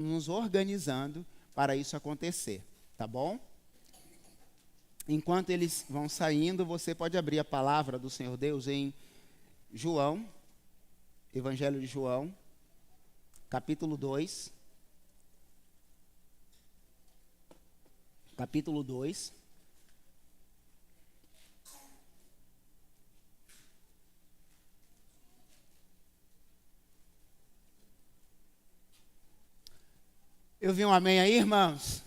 nos organizando para isso acontecer, tá bom? Enquanto eles vão saindo, você pode abrir a palavra do Senhor Deus em João, Evangelho de João, capítulo 2. Capítulo 2. Eu vi um amém aí, irmãos?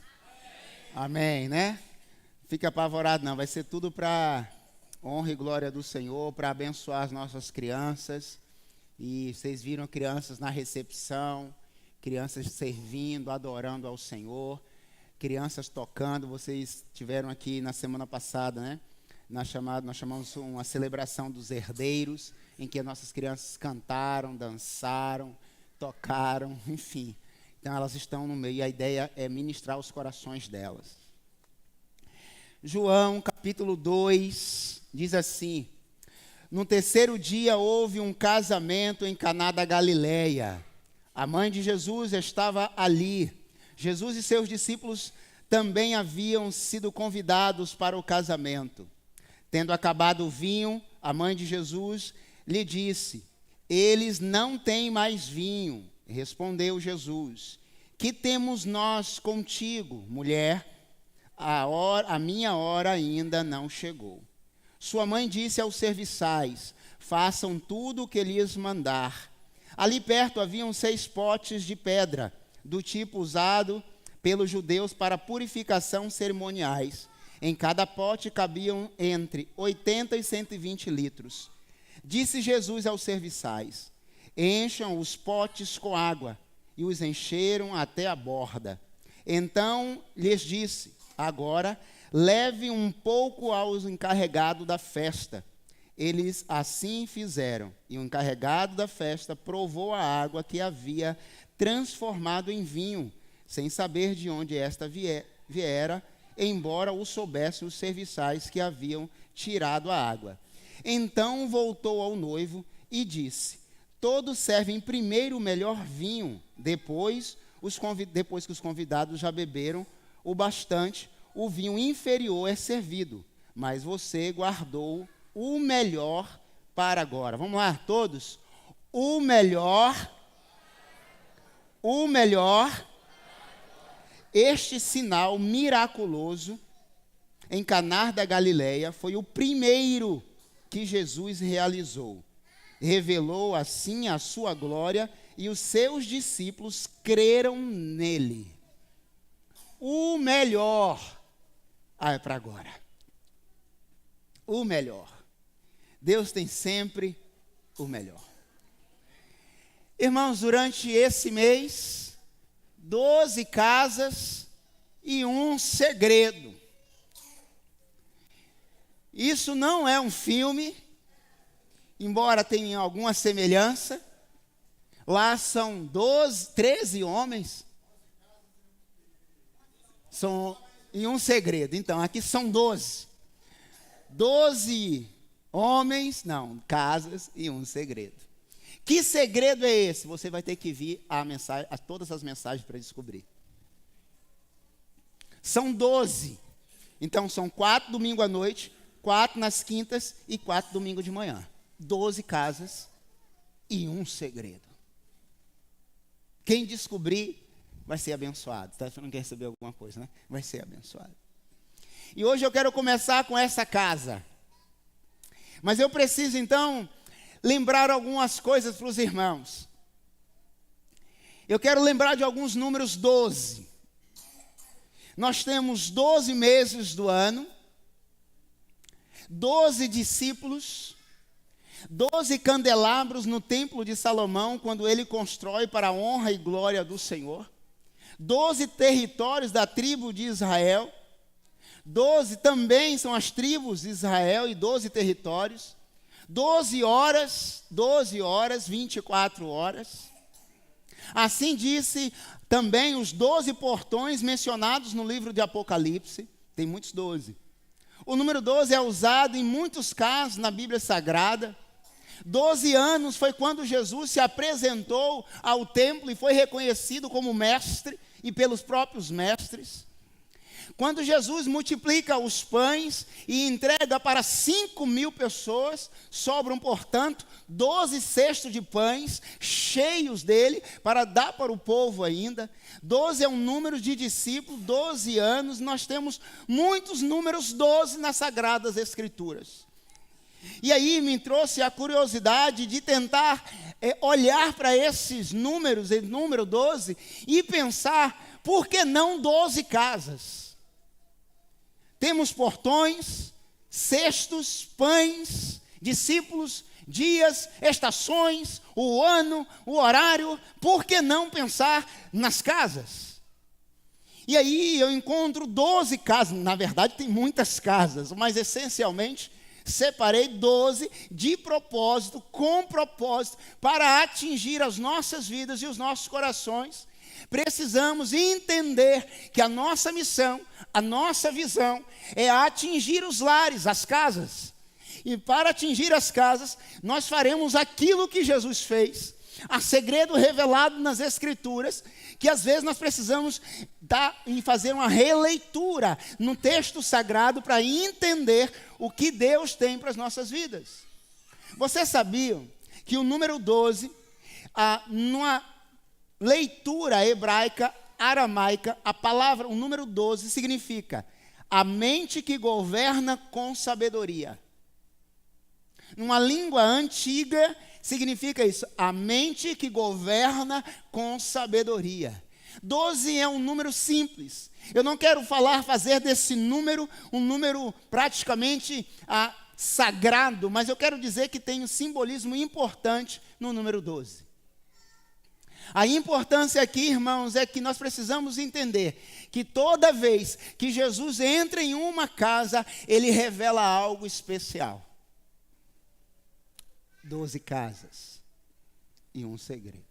Amém, né? Fica apavorado não, vai ser tudo para honra e glória do Senhor, para abençoar as nossas crianças. E vocês viram crianças na recepção, crianças servindo, adorando ao Senhor, crianças tocando. Vocês tiveram aqui na semana passada, né? Nós chamamos uma celebração dos herdeiros, em que nossas crianças cantaram, dançaram, tocaram, enfim. Então elas estão no meio e a ideia é ministrar os corações delas. João, capítulo 2, diz assim: no terceiro dia houve um casamento em Caná da Galileia. A mãe de Jesus estava ali. Jesus e seus discípulos também haviam sido convidados para o casamento. Tendo acabado o vinho, a mãe de Jesus lhe disse: eles não têm mais vinho. Respondeu Jesus: que temos nós contigo, mulher? A minha hora ainda não chegou. Sua mãe disse aos serviçais: façam tudo o que lhes mandar. Ali perto haviam 6 potes de pedra, do tipo usado pelos judeus para purificação cerimoniais. Em cada pote cabiam entre 80 e 120 litros. Disse Jesus aos serviçais: encham os potes com água. E os encheram até a borda. Então lhes disse: agora leve um pouco aos encarregados da festa. Eles assim fizeram. E o encarregado da festa provou a água que havia transformado em vinho, sem saber de onde esta viera, embora o soubessem os serviçais que haviam tirado a água. Então voltou ao noivo e disse: todos servem primeiro o melhor vinho, depois que os convidados já beberam o bastante, o vinho inferior é servido, mas você guardou o melhor para agora. Vamos lá, todos? O melhor. Este sinal miraculoso em Caná da Galileia foi o primeiro que Jesus realizou. Revelou assim a sua glória e os seus discípulos creram nele. O melhor. É para agora. O melhor. Deus tem sempre o melhor. Irmãos, durante esse mês, 12 casas e um segredo. Isso não é um filme, embora tenha alguma semelhança. Lá são 13 homens. E um segredo. Então, aqui são 12. 12 homens, casas e um segredo. Que segredo é esse? Você vai ter que vir a todas as mensagens para descobrir. São 12. Então, são 4 domingos à noite, 4 nas quintas e 4 domingos de manhã. 12 casas e um segredo. Quem descobrir vai ser abençoado. Tá? Você não quer receber alguma coisa, né? Vai ser abençoado. E hoje eu quero começar com essa casa. Mas eu preciso, então, lembrar algumas coisas para os irmãos. Eu quero lembrar de alguns números 12. Nós temos 12 meses do ano, 12 discípulos, 12 candelabros no templo de Salomão, quando ele constrói para a honra e glória do Senhor. 12 territórios da tribo de Israel. 12 também são as tribos de Israel e 12 territórios. 12 horas, 24 horas. Assim disse também os 12 portões mencionados no livro de Apocalipse. Tem muitos 12. O número 12 é usado em muitos casos na Bíblia Sagrada. 12 anos foi quando Jesus se apresentou ao templo e foi reconhecido como mestre e pelos próprios mestres. Quando Jesus multiplica os pães e entrega para 5.000 pessoas, sobram, portanto, 12 cestos de pães cheios dele para dar para o povo ainda. 12 é um número de discípulos, 12 anos, nós temos muitos números 12 nas Sagradas Escrituras. E aí me trouxe a curiosidade de tentar olhar para esses números, o número 12, e pensar, por que não 12 casas? Temos portões, cestos, pães, discípulos, dias, estações, o ano, o horário. Por que não pensar nas casas? E aí eu encontro 12 casas. Na verdade tem muitas casas, mas essencialmente separei 12 de propósito, com propósito, para atingir as nossas vidas e os nossos corações. Precisamos entender que a nossa missão, a nossa visão é atingir os lares, as casas. E para atingir as casas, nós faremos aquilo que Jesus fez. Há segredo revelado nas Escrituras, que às vezes nós precisamos dar e fazer uma releitura no texto sagrado para entender o que Deus tem para as nossas vidas. Vocês sabiam que o número 12, numa leitura hebraica, aramaica, a palavra, o número 12 significa a mente que governa com sabedoria. Numa língua antiga, significa isso, a mente que governa com sabedoria. 12 é um número simples. Eu não quero fazer desse número um número praticamente sagrado, mas eu quero dizer que tem um simbolismo importante no número 12. A importância aqui, irmãos, é que nós precisamos entender que toda vez que Jesus entra em uma casa, ele revela algo especial. 12 casas e um segredo.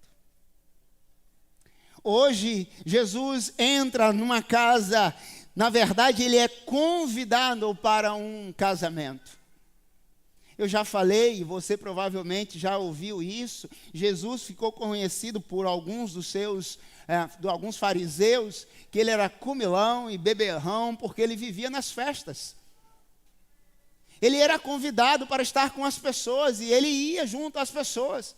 Hoje, Jesus entra numa casa, na verdade, ele é convidado para um casamento. Eu já falei, e você provavelmente já ouviu isso, Jesus ficou conhecido por alguns alguns fariseus, que ele era comilão e beberrão, porque ele vivia nas festas. Ele era convidado para estar com as pessoas, e ele ia junto às pessoas.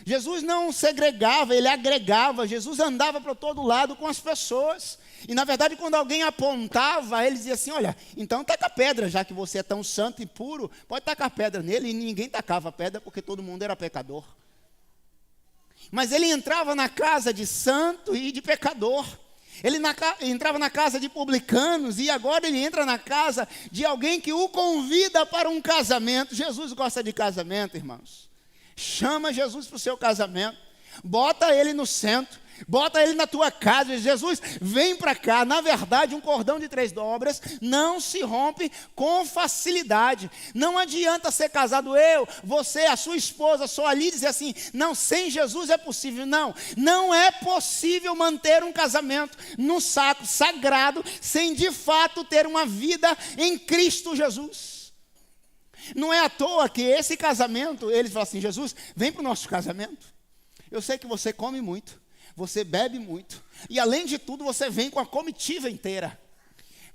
Jesus não segregava, ele agregava. Jesus andava para todo lado com as pessoas. E na verdade, quando alguém apontava, ele dizia assim, olha, então taca pedra, já que você é tão santo e puro, pode tacar pedra nele. E ninguém tacava pedra, porque todo mundo era pecador. Mas ele entrava na casa de santo e de pecador. Ele entrava na casa de publicanos, e agora ele entra na casa de alguém que o convida para um casamento. Jesus gosta de casamento, irmãos. Chama Jesus para o seu casamento, bota ele no centro, bota ele na tua casa, diz, Jesus, vem para cá. Na verdade, um cordão de 3 dobras não se rompe com facilidade. Não adianta ser casado você, a sua esposa, só ali dizer assim, não, sem Jesus é possível. Não é possível manter um casamento no saco sagrado, sem de fato ter uma vida em Cristo Jesus. Não é à toa que esse casamento, eles falam assim, Jesus, vem para o nosso casamento. Eu sei que você come muito, você bebe muito, e além de tudo você vem com a comitiva inteira,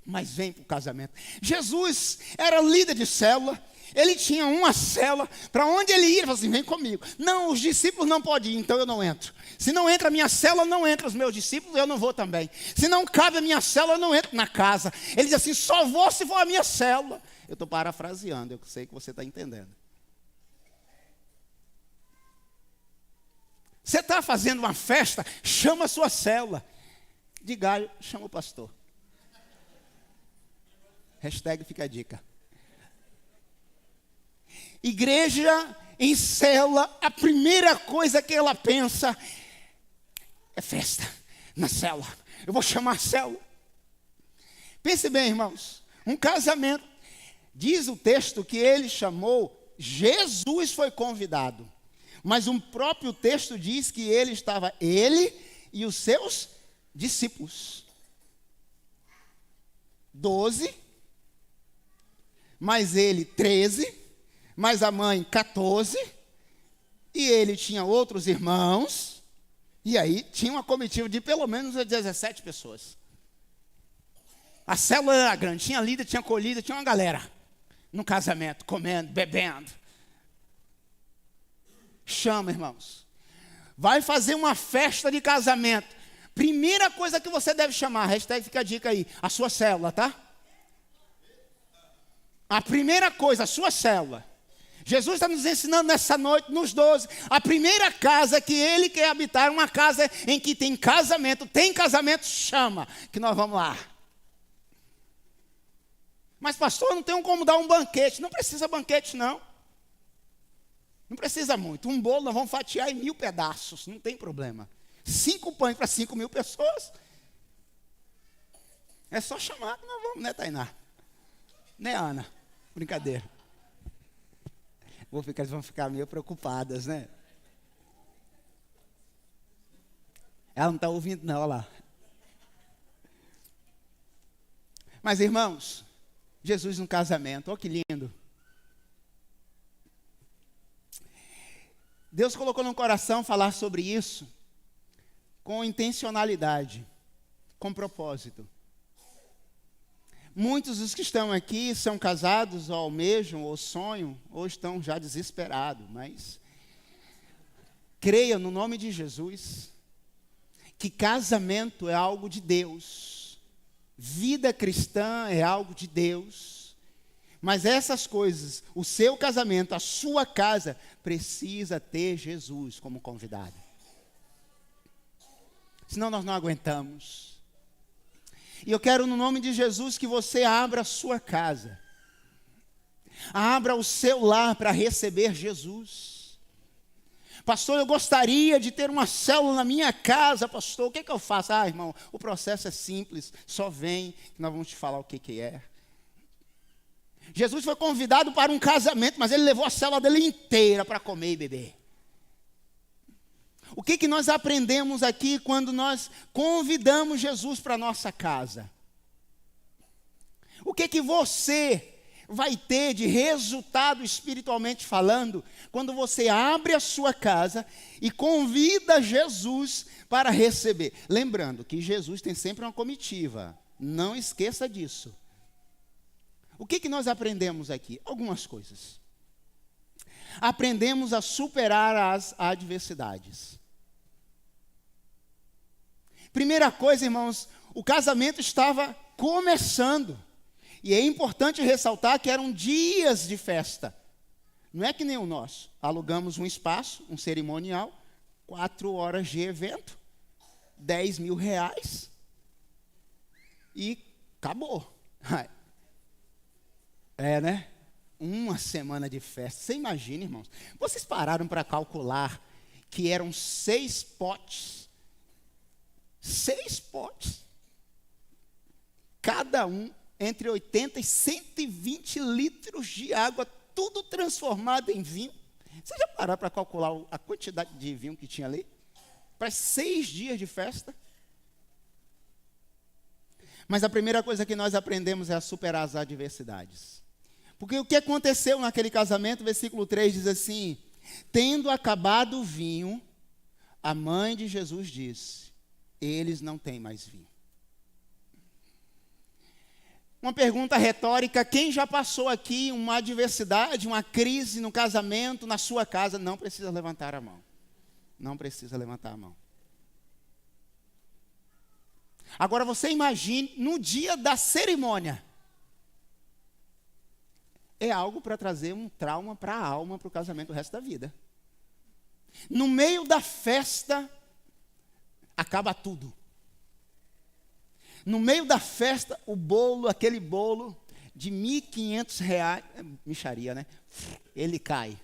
mas vem para o casamento. Jesus era líder de célula, ele tinha uma célula, para onde ele ia, ele falou assim, vem comigo. Não, os discípulos não podem ir, então eu não entro. Se não entra a minha célula, não entra os meus discípulos, eu não vou também. Se não cabe a minha célula, eu não entro na casa. Ele diz assim, só vou se for a minha célula. Eu estou parafraseando, eu sei que você está entendendo. Você está fazendo uma festa, chama a sua célula. De galho, chama o pastor. Hashtag fica a dica. Igreja em célula, a primeira coisa que ela pensa é festa na célula. Eu vou chamar a célula. Pense bem, irmãos, um casamento. Diz o texto que ele chamou, Jesus foi convidado. Mas o próprio texto diz que ele e os seus discípulos. 12, mais ele 13, mais a mãe 14, E ele tinha outros irmãos, e aí tinha uma comitiva de pelo menos 17 pessoas. A célula era grande, tinha líder, tinha colhida, tinha uma galera no casamento, comendo, bebendo. Chama, irmãos. Vai fazer uma festa de casamento. Primeira coisa que você deve chamar, hashtag fica a dica aí, a sua célula, tá? A primeira coisa, a sua célula. Jesus está nos ensinando nessa noite, nos 12, a primeira casa que Ele quer habitar, uma casa em que tem casamento, chama, que nós vamos lá. Mas pastor, não tem como dar um banquete. Não precisa banquete, não. Não precisa muito. Um bolo nós vamos fatiar em 1000 pedaços, não tem problema. 5 pães para 5.000 pessoas. É só chamar que nós vamos, né, Tainá? Né, Ana? Brincadeira. Eles vão ficar meio preocupadas, né? Ela não está ouvindo, não, olha lá. Mas, irmãos, Jesus no casamento, olha que lindo. Deus colocou no coração falar sobre isso com intencionalidade, com propósito. Muitos dos que estão aqui são casados, ou almejam, ou sonham, ou estão já desesperados, mas creia no nome de Jesus que casamento é algo de Deus, vida cristã é algo de Deus, mas essas coisas, o seu casamento, a sua casa, precisa ter Jesus como convidado. Senão nós não aguentamos. E eu quero, no nome de Jesus, que você abra a sua casa. Abra o seu lar para receber Jesus. Pastor, eu gostaria de ter uma célula na minha casa, pastor. O que eu faço? Ah, irmão, o processo é simples. Só vem, que nós vamos te falar o que é. Jesus foi convidado para um casamento, mas ele levou a célula dele inteira para comer e beber. O que nós aprendemos aqui quando nós convidamos Jesus para a nossa casa? O que você vai ter de resultado espiritualmente falando quando você abre a sua casa e convida Jesus para receber? Lembrando que Jesus tem sempre uma comitiva, não esqueça disso. O que nós aprendemos aqui? Algumas coisas. Aprendemos a superar as adversidades. Primeira coisa, irmãos, o casamento estava começando. E é importante ressaltar que eram dias de festa. Não é que nem o nosso. Alugamos um espaço, um cerimonial, 4 horas de evento, R$10.000 e acabou. É, né? Uma semana de festa. Você imagina, irmãos. Vocês pararam para calcular que eram 6 potes. 6 potes. Cada um entre 80 e 120 litros de água, tudo transformado em vinho. Você já parou para calcular a quantidade de vinho que tinha ali? Para 6 dias de festa. Mas a primeira coisa que nós aprendemos é a superar as adversidades. Porque o que aconteceu naquele casamento, versículo 3 diz assim: tendo acabado o vinho, a mãe de Jesus disse: eles não têm mais vinho. Uma pergunta retórica: quem já passou aqui uma adversidade, uma crise no casamento, na sua casa, não precisa levantar a mão. Não precisa levantar a mão. Agora você imagine no dia da cerimônia. É algo para trazer um trauma para a alma, para o casamento o resto da vida. No meio da festa, acaba tudo. No meio da festa, o bolo, aquele bolo de R$1.500, mixaria, né? Ele cai.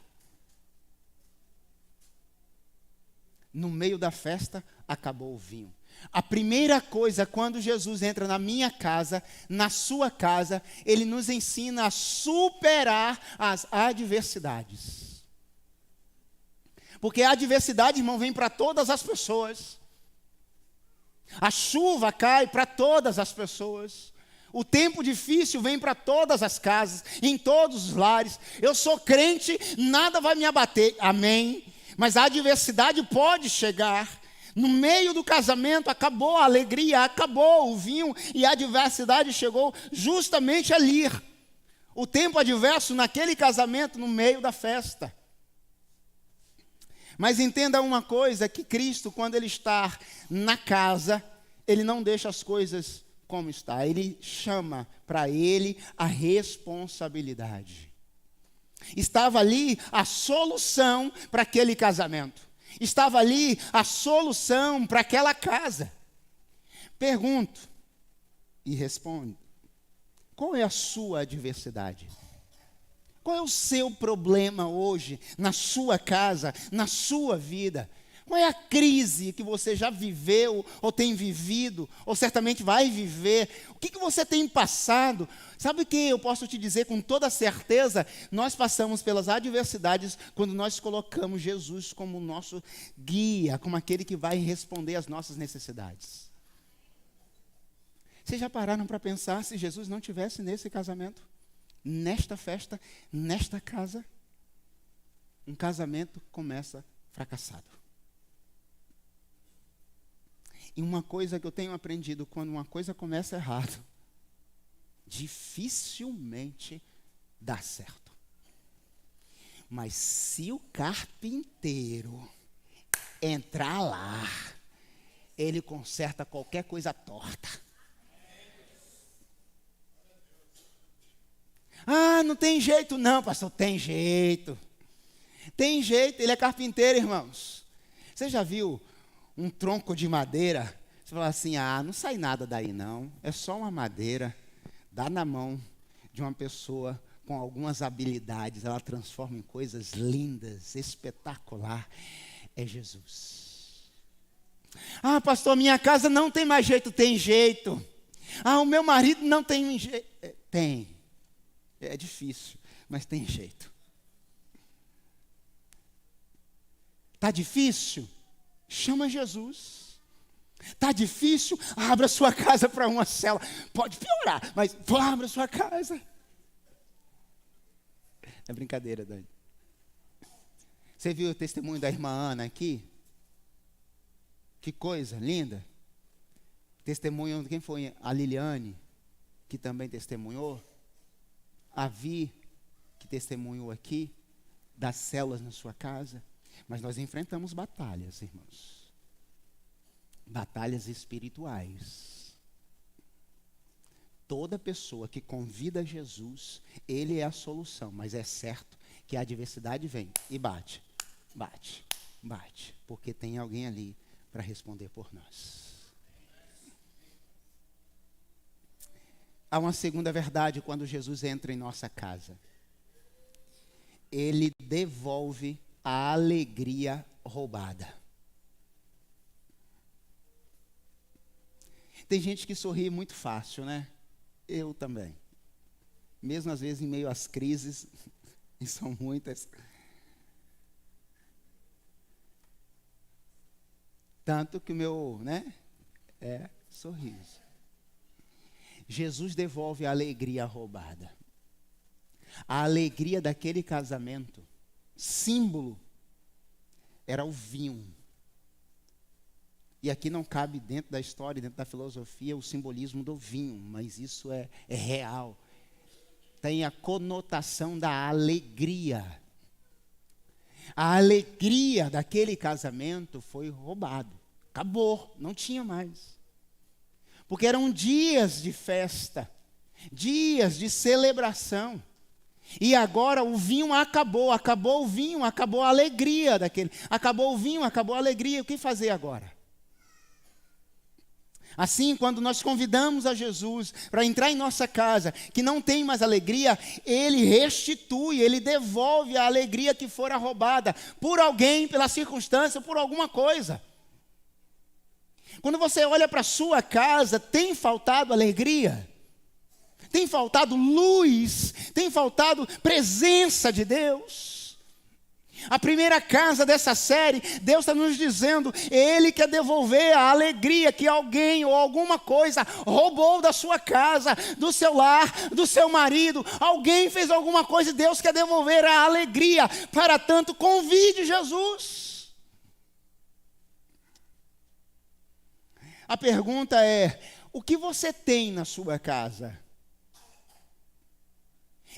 No meio da festa, acabou o vinho. A primeira coisa, quando Jesus entra na minha casa, na sua casa, ele nos ensina a superar as adversidades. Porque a adversidade, irmão, vem para todas as pessoas. A chuva cai para todas as pessoas. O tempo difícil vem para todas as casas, em todos os lares. Eu sou crente, nada vai me abater. Amém. Mas a adversidade pode chegar. No meio do casamento acabou a alegria, acabou o vinho e a adversidade chegou justamente ali. O tempo adverso naquele casamento, no meio da festa. Mas entenda uma coisa, que Cristo, quando Ele está na casa, Ele não deixa as coisas como está. Ele chama para Ele a responsabilidade. Estava ali a solução para aquele casamento. Estava ali a solução para aquela casa. Pergunto e respondo: qual é a sua adversidade? Qual é o seu problema hoje, na sua casa, na sua vida? Qual é a crise que você já viveu, ou tem vivido, ou certamente vai viver? O que você tem passado? Sabe o que eu posso te dizer com toda certeza? Nós passamos pelas adversidades quando nós colocamos Jesus como nosso guia, como aquele que vai responder às nossas necessidades. Vocês já pararam para pensar se Jesus não tivesse nesse casamento? Nesta festa, nesta casa, um casamento começa fracassado. E uma coisa que eu tenho aprendido, quando uma coisa começa errado, dificilmente dá certo. Mas se o carpinteiro entrar lá, ele conserta qualquer coisa torta. Ah, não tem jeito não, pastor. Tem jeito. Tem jeito, ele é carpinteiro, irmãos. Você já viu um tronco de madeira? Você fala assim, não sai nada daí não. É só uma madeira. Dá na mão de uma pessoa com algumas habilidades. Ela transforma em coisas lindas, espetacular. É Jesus. Ah, pastor, minha casa não tem mais jeito. Tem jeito. Ah, o meu marido não tem jeito. Tem. É difícil, mas tem jeito. Está difícil? Chama Jesus. Está difícil? Abra sua casa para uma cela. Pode piorar, mas abra sua casa. É brincadeira, Dani. Você viu o testemunho da irmã Ana aqui? Que coisa linda. Testemunho de quem foi? A Liliane, que também testemunhou. A Vi, que testemunhou aqui, das células na sua casa. Mas nós enfrentamos batalhas, irmãos. Batalhas espirituais. Toda pessoa que convida Jesus, Ele é a solução. Mas é certo que a adversidade vem e bate, bate, bate. Porque tem alguém ali para responder por nós. Há uma segunda verdade quando Jesus entra em nossa casa. Ele devolve a alegria roubada. Tem gente que sorri muito fácil, né? Eu também. Mesmo às vezes em meio às crises, e são muitas. Tanto que o meu, sorriso. Jesus devolve a alegria roubada. A alegria daquele casamento, símbolo, era o vinho. E aqui não cabe dentro da história, dentro da filosofia, o simbolismo do vinho, mas isso é real. Tem a conotação da alegria. A alegria daquele casamento foi roubado. Acabou, não tinha mais. Porque eram dias de festa, dias de celebração. E agora o vinho acabou o vinho, acabou a alegria daquele. Acabou o vinho, acabou a alegria. O que fazer agora? Assim, quando nós convidamos a Jesus para entrar em nossa casa, que não tem mais alegria, Ele restitui, Ele devolve a alegria que fora roubada por alguém, pela circunstância, por alguma coisa. Quando você olha para a sua casa, tem faltado alegria? Tem faltado luz? Tem faltado presença de Deus? A primeira casa dessa série, Deus está nos dizendo, Ele quer devolver a alegria que alguém ou alguma coisa roubou da sua casa, do seu lar, do seu marido. Alguém fez alguma coisa e Deus quer devolver a alegria. Para tanto, convide Jesus. A pergunta é, o que você tem na sua casa?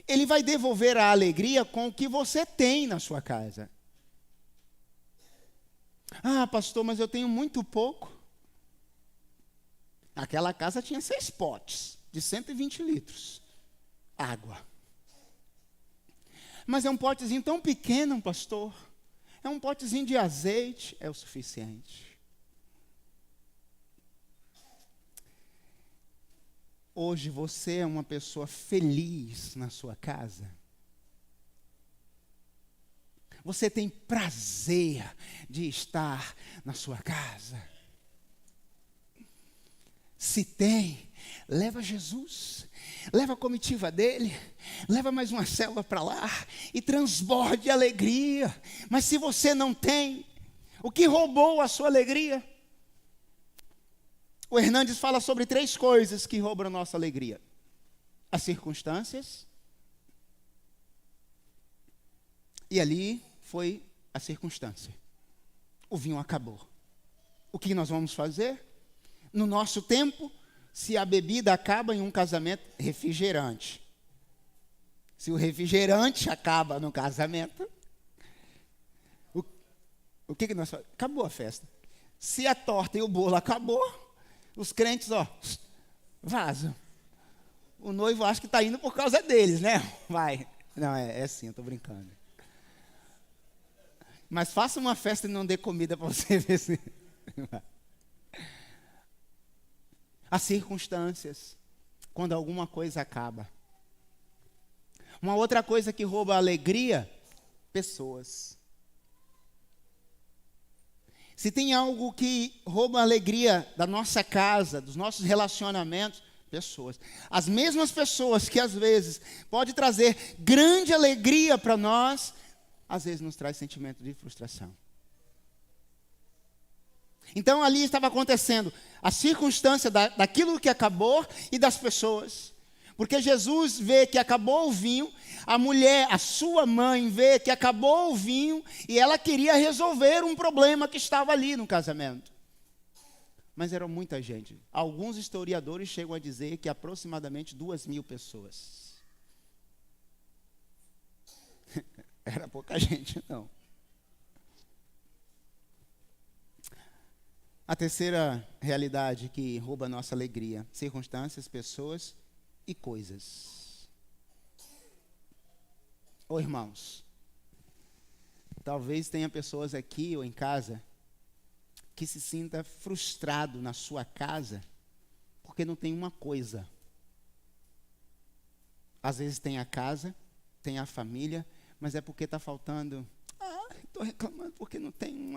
Ele vai devolver a alegria com o que você tem na sua casa. Ah, pastor, mas eu tenho muito pouco. Aquela casa tinha 6 potes de 120 litros. Água. Mas é um potezinho tão pequeno, pastor. É um potezinho de azeite, é o suficiente. Hoje você é uma pessoa feliz na sua casa? Você tem prazer de estar na sua casa? Se tem, leva Jesus, leva a comitiva dele, leva mais uma célula para lá e transborde de alegria. Mas se você não tem, o que roubou a sua alegria? O Hernandes fala sobre 3 coisas que roubam a nossa alegria: as circunstâncias, e ali foi a circunstância. O vinho acabou. O que nós vamos fazer? No nosso tempo, se a bebida acaba em um casamento, refrigerante. Se o refrigerante acaba no casamento, o que nós fazemos? Acabou a festa. Se a torta e o bolo acabou, os crentes, vazam. O noivo acha que está indo por causa deles, né? Vai. Não, é assim, eu estou brincando. Mas faça uma festa e não dê comida para você ver se... As circunstâncias, quando alguma coisa acaba. Uma outra coisa que rouba a alegria, pessoas. Se tem algo que rouba a alegria da nossa casa, dos nossos relacionamentos, pessoas. As mesmas pessoas que às vezes pode trazer grande alegria para nós, às vezes nos traz sentimento de frustração. Então ali estava acontecendo a circunstância daquilo que acabou e das pessoas. Porque Jesus vê que acabou o vinho, a mulher, a sua mãe, vê que acabou o vinho e ela queria resolver um problema que estava ali no casamento. Mas era muita gente. Alguns historiadores chegam a dizer que aproximadamente 2.000 pessoas. Era pouca gente, não. A terceira realidade que rouba a nossa alegria: circunstâncias, pessoas e coisas. Ô irmãos, talvez tenha pessoas aqui ou em casa que se sinta frustrado na sua casa porque não tem uma coisa. Às vezes tem a casa, tem a família, mas é porque está faltando. Estou reclamando porque não tem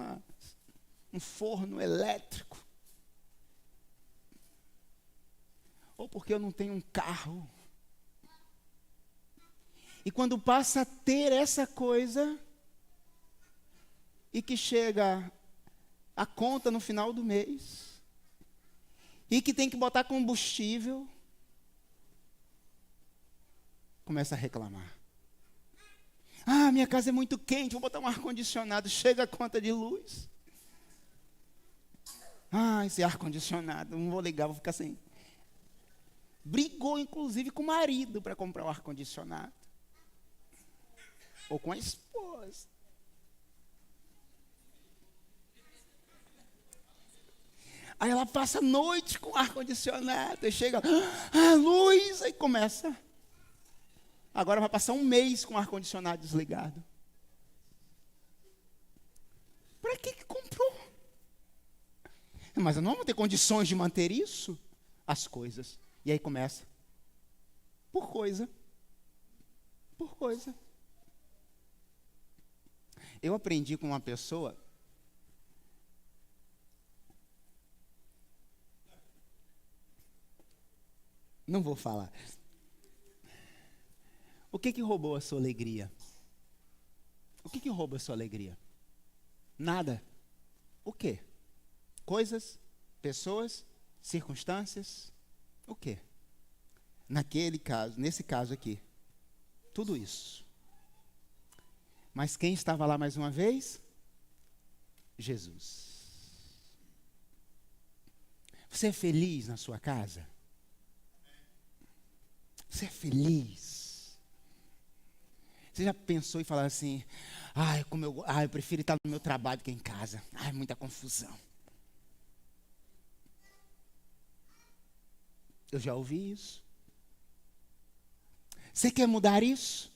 um forno elétrico. Ou porque eu não tenho um carro. E quando passa a ter essa coisa, e que chega a conta no final do mês, e que tem que botar combustível, começa a reclamar. Minha casa é muito quente, vou botar um ar-condicionado, chega a conta de luz. Esse ar-condicionado, não vou ligar, vou ficar sem. Brigou, inclusive, com o marido para comprar o ar-condicionado. Ou com a esposa. Aí ela passa a noite com o ar-condicionado, e chega, luz, aí começa. Agora vai passar um mês com o ar-condicionado desligado. Para que comprou? Mas eu não vou ter condições de manter isso? As coisas. E aí começa. Por coisa. Por coisa. Eu aprendi com uma pessoa. Não vou falar. O que roubou a sua alegria? O que rouba a sua alegria? Nada. O quê? Coisas, pessoas, circunstâncias? O quê? Nesse caso aqui, tudo isso. Mas quem estava lá mais uma vez? Jesus. Você é feliz na sua casa? Você é feliz? Você já pensou em falar assim, eu prefiro estar no meu trabalho do que em casa. Muita confusão. Eu já ouvi isso. Você quer mudar isso?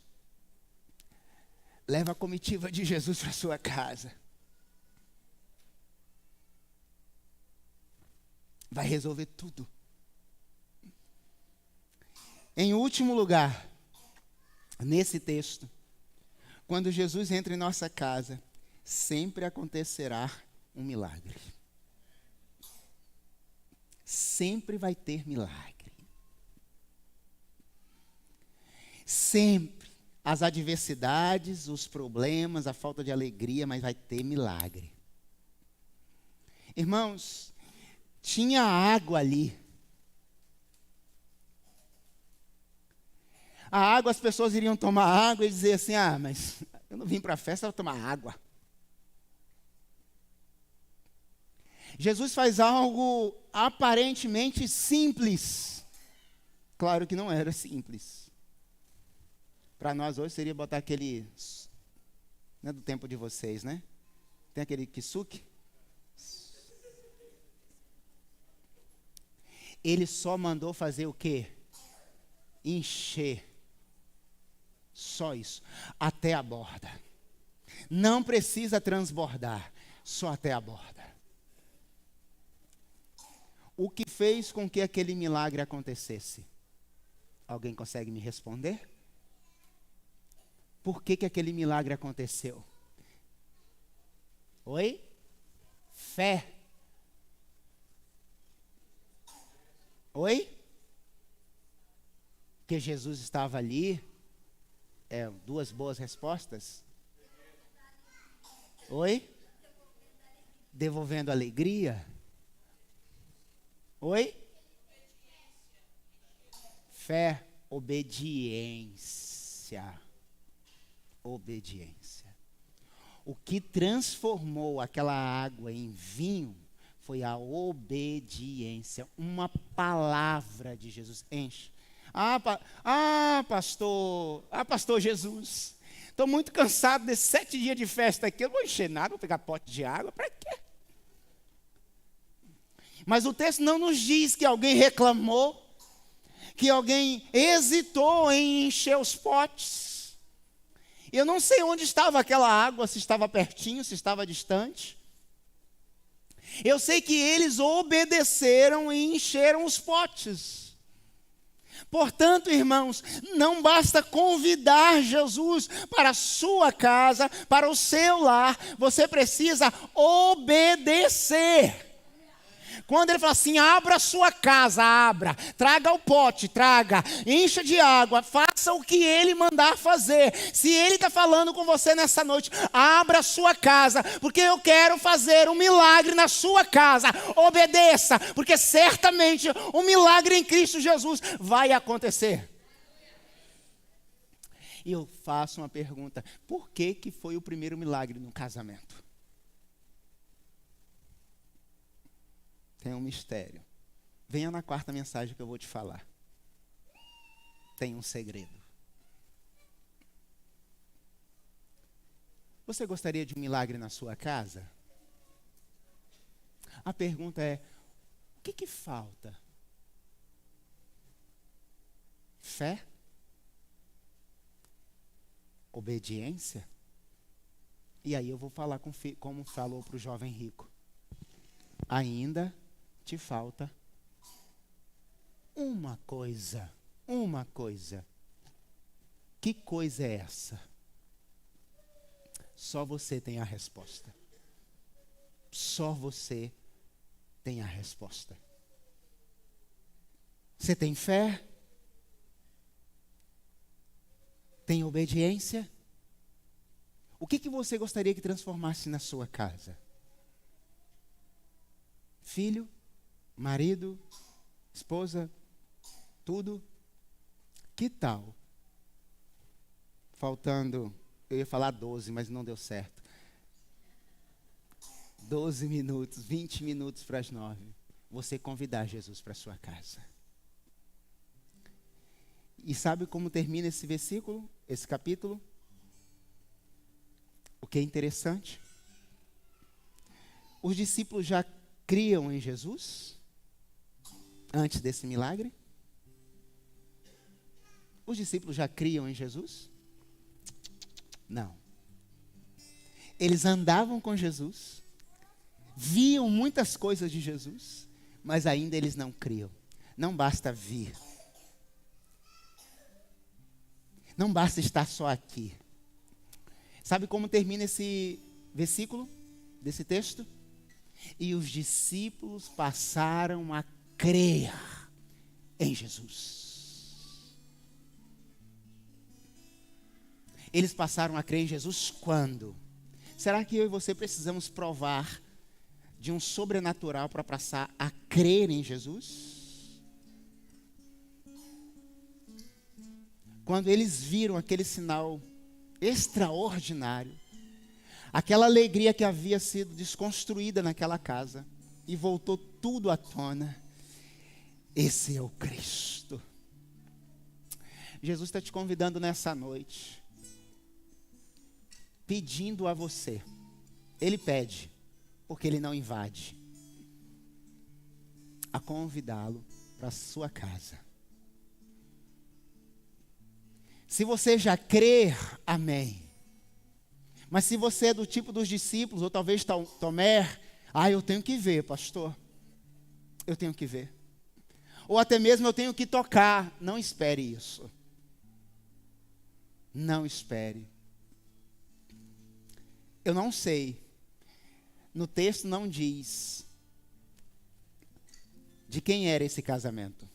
Leva a comitiva de Jesus para sua casa. Vai resolver tudo. Em último lugar, nesse texto, quando Jesus entra em nossa casa, sempre acontecerá um milagre. Sempre vai ter milagre. Sempre. As adversidades, os problemas, a falta de alegria, mas vai ter milagre. Irmãos, tinha água ali. A água, as pessoas iriam tomar água e dizer assim, mas eu não vim para a festa para tomar água. Jesus faz algo aparentemente simples. Claro que não era simples. Para nós hoje seria botar aquele, não é do tempo de vocês, né? Tem aquele kisuke. Ele só mandou fazer o quê? Encher. Só isso. Até a borda. Não precisa transbordar. Só até a borda. O que fez com que aquele milagre acontecesse? Alguém consegue me responder? Por que aquele milagre aconteceu? Oi? Fé. Oi? Porque Jesus estava ali. Duas boas respostas. Oi? Devolvendo alegria. Oi? Fé, obediência. Obediência. O que transformou aquela água em vinho foi a obediência. Uma palavra de Jesus. Enche. Pastor Jesus. Estou muito cansado desses 7 dias de festa aqui. Eu não vou encher nada, vou pegar pote de água. Para quê? Mas o texto não nos diz que alguém reclamou, que alguém hesitou em encher os potes. Eu não sei onde estava aquela água, se estava pertinho, se estava distante. Eu sei que eles obedeceram e encheram os potes. Portanto, irmãos, não basta convidar Jesus para a sua casa, para o seu lar, você precisa obedecer. Quando ele fala assim, abra a sua casa, abra, traga o pote, traga, encha de água, faça o que ele mandar fazer. Se ele está falando com você nessa noite, abra a sua casa, porque eu quero fazer um milagre na sua casa. Obedeça, porque certamente um milagre em Cristo Jesus vai acontecer. E eu faço uma pergunta, por que foi o primeiro milagre no casamento? Tem um mistério. Venha na 4ª mensagem que eu vou te falar. Tem um segredo. Você gostaria de um milagre na sua casa? A pergunta é, o que falta? Fé? Obediência? E aí eu vou falar como falou para o jovem rico. Ainda te falta uma coisa. Uma coisa. Que coisa é essa? Só você tem a resposta. Só você tem a resposta. Você tem fé? Tem obediência? O que você gostaria que transformasse na sua casa? Filho, marido, esposa, tudo? Que tal? Faltando, eu ia falar 12, mas não deu certo. 12 minutos, 20 minutos para as 9. Você convidar Jesus para a sua casa. E sabe como termina esse versículo, esse capítulo? O que é interessante? Os discípulos já criam em Jesus antes desse milagre? Os discípulos já criam em Jesus? Não. Eles andavam com Jesus, viam muitas coisas de Jesus, mas ainda eles não criam. Não basta vir. Não basta estar só aqui. Sabe como termina esse versículo desse texto? E os discípulos passaram a crer em Jesus. Eles passaram a crer em Jesus quando? Será que eu e você precisamos provar de um sobrenatural para passar a crer em Jesus? Quando eles viram aquele sinal extraordinário, aquela alegria que havia sido desconstruída naquela casa e voltou tudo à tona. Esse é o Cristo. Jesus está te convidando nessa noite, pedindo a você. Ele pede, porque ele não invade, a convidá-lo para a sua casa. Se você já crer, amém. Mas se você é do tipo dos discípulos, ou talvez Tomé, eu tenho que ver, pastor. Eu tenho que ver. Ou até mesmo eu tenho que tocar. Não espere isso. Não espere. Eu não sei. No texto não diz de quem era esse casamento.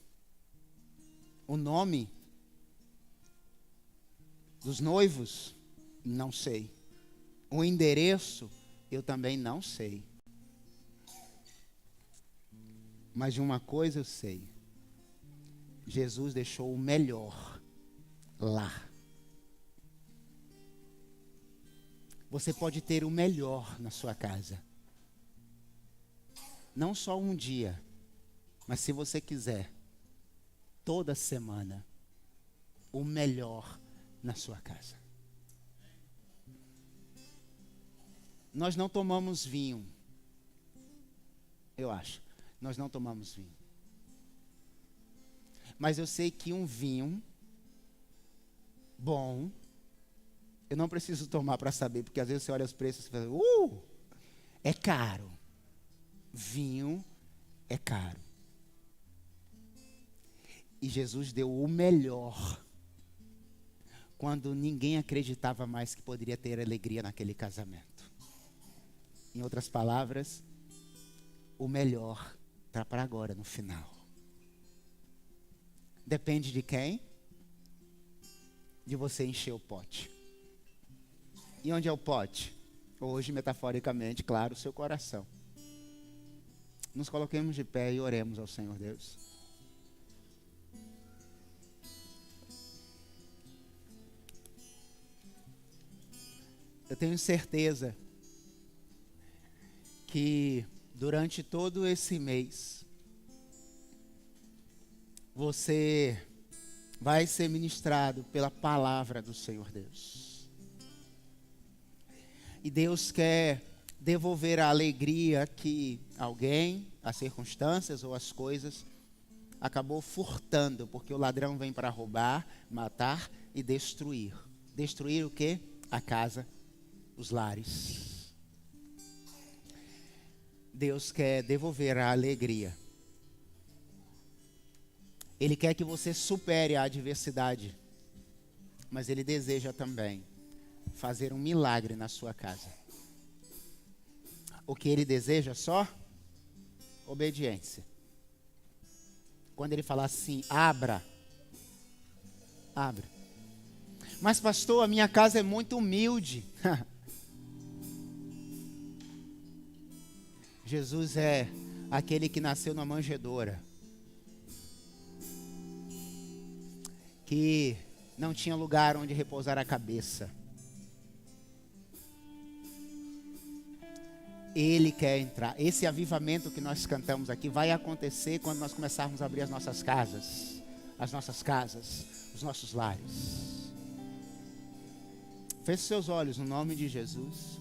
O nome dos noivos, não sei. O endereço, eu também não sei. Mas de uma coisa eu sei. Jesus deixou o melhor lá. Você pode ter o melhor na sua casa. Não só um dia, mas se você quiser, toda semana, o melhor na sua casa. Nós não tomamos vinho. Eu acho. Nós não tomamos vinho. Mas eu sei que um vinho bom, eu não preciso tomar para saber, porque às vezes você olha os preços e fala, é caro. Vinho é caro. E Jesus deu o melhor quando ninguém acreditava mais que poderia ter alegria naquele casamento. Em outras palavras, o melhor está para agora, no final. Depende de quem? De você encher o pote. E onde é o pote? Hoje, metaforicamente, claro, o seu coração. Nos coloquemos de pé e oremos ao Senhor Deus. Eu tenho certeza que durante todo esse mês, você vai ser ministrado pela palavra do Senhor Deus. E Deus quer devolver a alegria que alguém, as circunstâncias ou as coisas, acabou furtando, porque o ladrão vem para roubar, matar e destruir. Destruir o quê? A casa, os lares. Deus quer devolver a alegria. Ele quer que você supere a adversidade, mas Ele deseja também fazer um milagre na sua casa. O que Ele deseja só? Obediência. Quando Ele falar assim, abra. Mas pastor, a minha casa é muito humilde. Jesus é aquele que nasceu na manjedoura, que não tinha lugar onde repousar a cabeça. Ele quer entrar. Esse avivamento que nós cantamos aqui vai acontecer quando nós começarmos a abrir as nossas casas, os nossos lares. Feche seus olhos no nome de Jesus.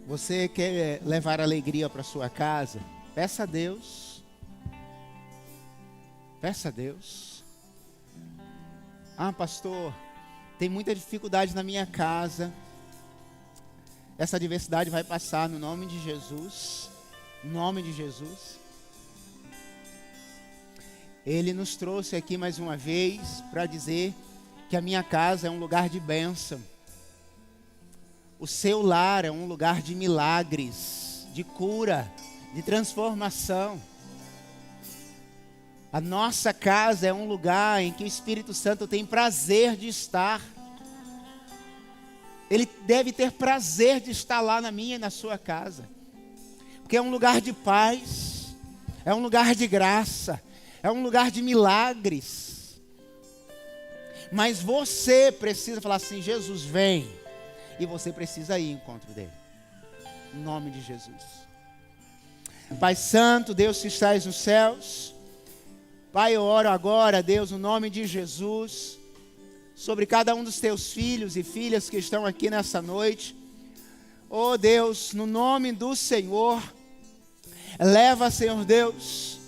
Você quer levar alegria para sua casa? Peça a Deus. Peça a Deus. Ah, pastor, tem muita dificuldade na minha casa. Essa adversidade vai passar no nome de Jesus. Em nome de Jesus. Ele nos trouxe aqui mais uma vez para dizer que a minha casa é um lugar de bênção. O seu lar é um lugar de milagres, de cura, de transformação. A nossa casa é um lugar em que o Espírito Santo tem prazer de estar. Ele deve ter prazer de estar lá na minha e na sua casa. Porque é um lugar de paz, é um lugar de graça, é um lugar de milagres. Mas você precisa falar assim: Jesus, vem. E você precisa ir ao encontro dele. Em nome de Jesus. Pai Santo, Deus que estás nos céus. Pai, eu oro agora, Deus, no nome de Jesus, sobre cada um dos teus filhos e filhas que estão aqui nessa noite. Oh Deus, no nome do Senhor, leva, Senhor Deus,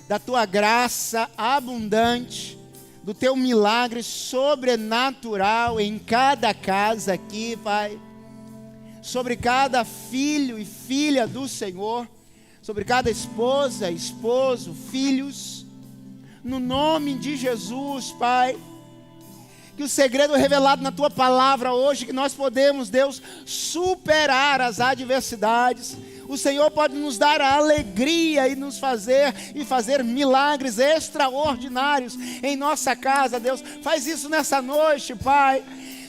da tua graça abundante, do teu milagre sobrenatural em cada casa aqui, Pai, sobre cada filho e filha do Senhor, sobre cada esposa, esposo, filhos, no nome de Jesus, Pai, que o segredo revelado na tua palavra hoje, que nós podemos, Deus, superar as adversidades. O Senhor pode nos dar a alegria e nos fazer milagres extraordinários em nossa casa, Deus. Faz isso nessa noite, Pai.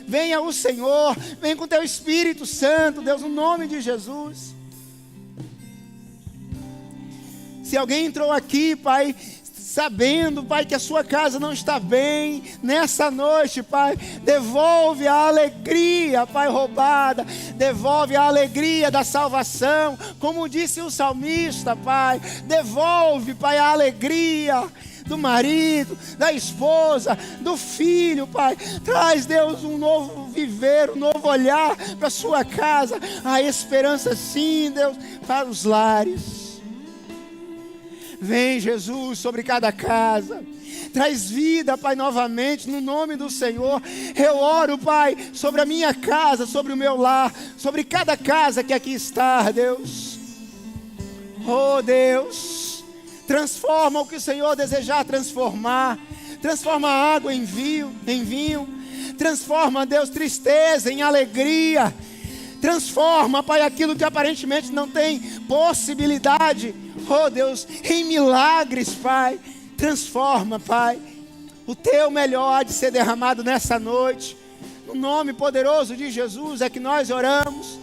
Venha o Senhor, vem com teu Espírito Santo, Deus, no nome de Jesus. Se alguém entrou aqui, Pai, sabendo, Pai, que a sua casa não está bem, nessa noite, Pai, devolve a alegria, Pai, roubada, devolve a alegria da salvação, como disse o salmista, Pai, devolve, Pai, a alegria do marido, da esposa, do filho, Pai, traz, Deus, um novo viver, um novo olhar para a sua casa, a esperança, sim, Deus, para os lares. Vem, Jesus, sobre cada casa. Traz vida, Pai, novamente, no nome do Senhor. Eu oro, Pai, sobre a minha casa, sobre o meu lar, sobre cada casa que aqui está, Deus. Oh, Deus, transforma o que o Senhor desejar transformar. Transforma a água em vinho. Transforma, Deus, tristeza em alegria. Transforma, Pai, aquilo que aparentemente não tem possibilidade, oh Deus, em milagres, Pai. Transforma, Pai. O teu melhor há de ser derramado nessa noite. No nome poderoso de Jesus é que nós oramos.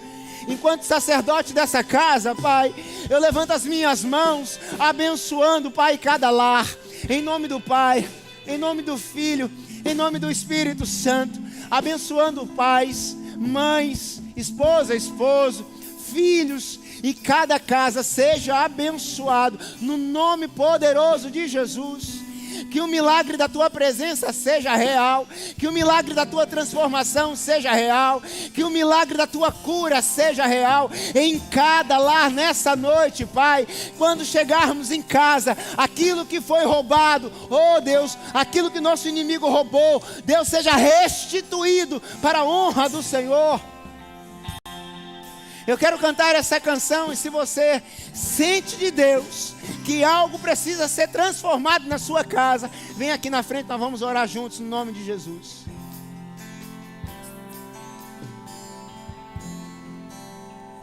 Enquanto sacerdote dessa casa, Pai, eu levanto as minhas mãos, abençoando, Pai, cada lar. Em nome do Pai, em nome do Filho, em nome do Espírito Santo. Abençoando pais, mães, esposa, esposo, filhos, e cada casa seja abençoado no nome poderoso de Jesus. Que o milagre da tua presença seja real, que o milagre da tua transformação seja real, que o milagre da tua cura seja real em cada lar nessa noite, Pai. Quando chegarmos em casa, aquilo que foi roubado, oh Deus, aquilo que nosso inimigo roubou, Deus, seja restituído para a honra do Senhor. Eu quero cantar essa canção, e se você sente de Deus que algo precisa ser transformado na sua casa, vem aqui na frente, nós vamos orar juntos no nome de Jesus.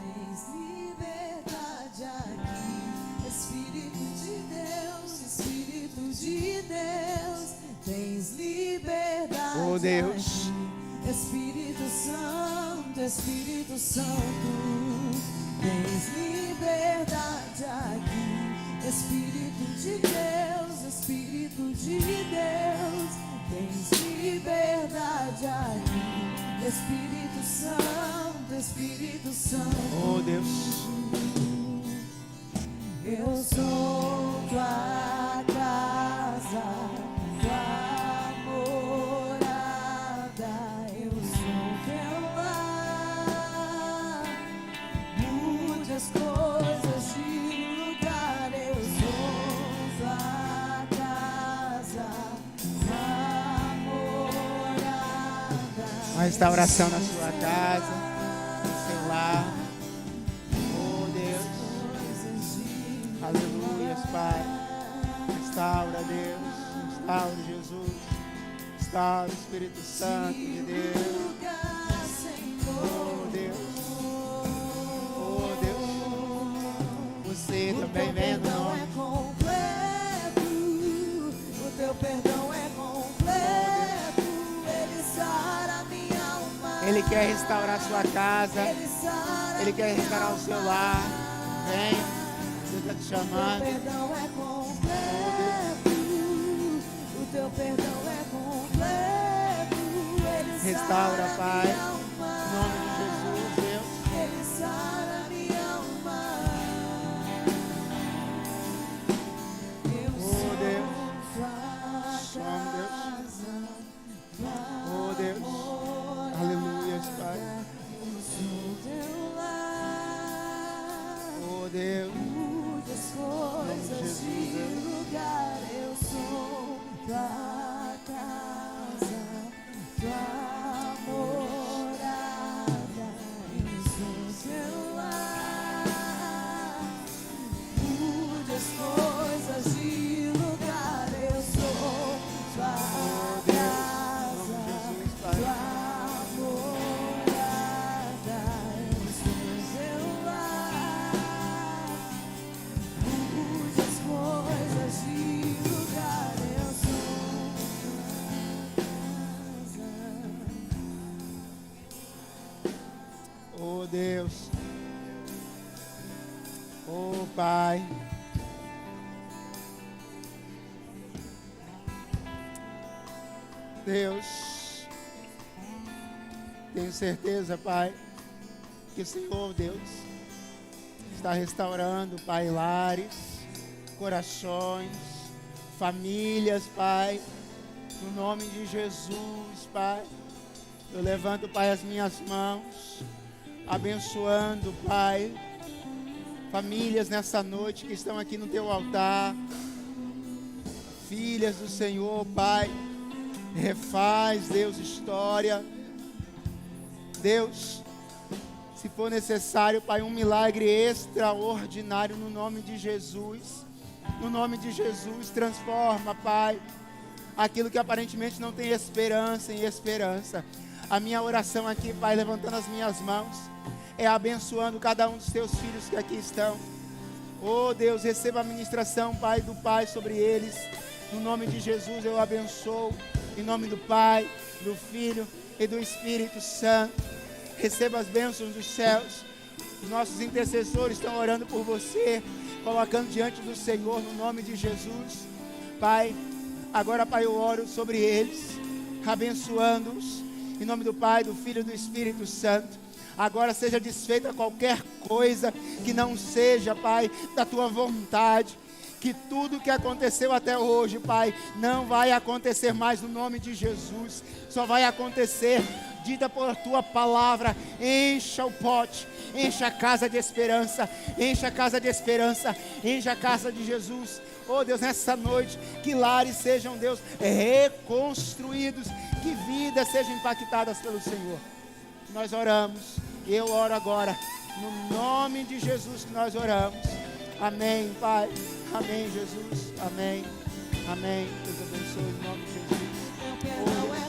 Tens liberdade aqui, Espírito de Deus, tens liberdade Oh Deus, aqui, Espírito Santo. Espírito Santo, tens liberdade aqui. Espírito de Deus, Espírito de Deus, tens liberdade aqui. Espírito Santo, Espírito Santo. Oh Deus, Eu sou tua casa, tua morada, eu sou teu lar. Mude as coisas de lugar, eu sou tua casa, tua morada. uma restauração na sua casa, no seu lar. Oh Deus, aleluia, Pai. Restaura, Deus, restaura, Jesus. Restaura o Espírito Santo de Deus. Oh Deus, oh Deus, você também vem no nome. O teu perdão é completo, ele sara minha alma. Ele quer restaurar a sua casa, Ele quer restaurar o seu lar. Vem, Deus está te O chamando. teu perdão é completo, o teu perdão é completo, ele Restaura, sara Pai, minha em alma. nome de Jesus, Deus. Ele sara minha alma. Eu Oh, sou Deus. tua Somos, Deus. casa, tua Oh Deus, morada. aleluia, Pai. Eu sou teu lar. Oh Deus, Mude as coisas Jesus, de Deus. lugar. Eu sou tua casa, tua morada. Eu sou teu lar. Mude as coisas de lugar. Eu sou tua casa, Jesus, Pai. tua morada. Eu sou teu lar. Mude as coisas de lugar. Eu sou tua casa. Oh Deus, oh Pai. Deus, tenho certeza, Pai, que o Senhor, Deus, está restaurando, Pai, lares, corações, famílias, Pai, no nome de Jesus, Pai. Eu levanto, Pai, as minhas mãos, abençoando, Pai, famílias nessa noite que estão aqui no Teu altar, filhas do Senhor, Pai. Refaz, Deus, história. Deus, se for necessário, Pai, um milagre extraordinário no nome de Jesus. No nome de Jesus, transforma, Pai, aquilo que aparentemente não tem esperança em esperança. A minha oração aqui, Pai, levantando as minhas mãos, é abençoando cada um dos Teus filhos que aqui estão. Oh Deus, receba a ministração, Pai, do Pai sobre eles. No nome de Jesus eu abençoo. Em nome do Pai, do Filho e do Espírito Santo. Receba as bênçãos dos céus. Os nossos intercessores estão orando por você, colocando diante do Senhor no nome de Jesus. Pai, agora, Pai, eu oro sobre eles, abençoando-os. Em nome do Pai, do Filho e do Espírito Santo. Agora seja desfeita qualquer coisa que não seja, Pai, da Tua vontade. Que tudo que aconteceu até hoje, Pai, não vai acontecer mais no nome de Jesus. Só vai acontecer dita por Tua palavra. Encha o pote, encha a casa de esperança, encha a casa de esperança, encha a casa de Jesus. Oh Deus, nessa noite, que lares sejam, Deus, reconstruídos, que vidas sejam impactadas pelo Senhor. Nós oramos, eu oro agora, no nome de Jesus que nós oramos. Amém, Pai. Amém, Jesus. Amém. Amém. Deus abençoe em nome de Jesus. Teu perdão é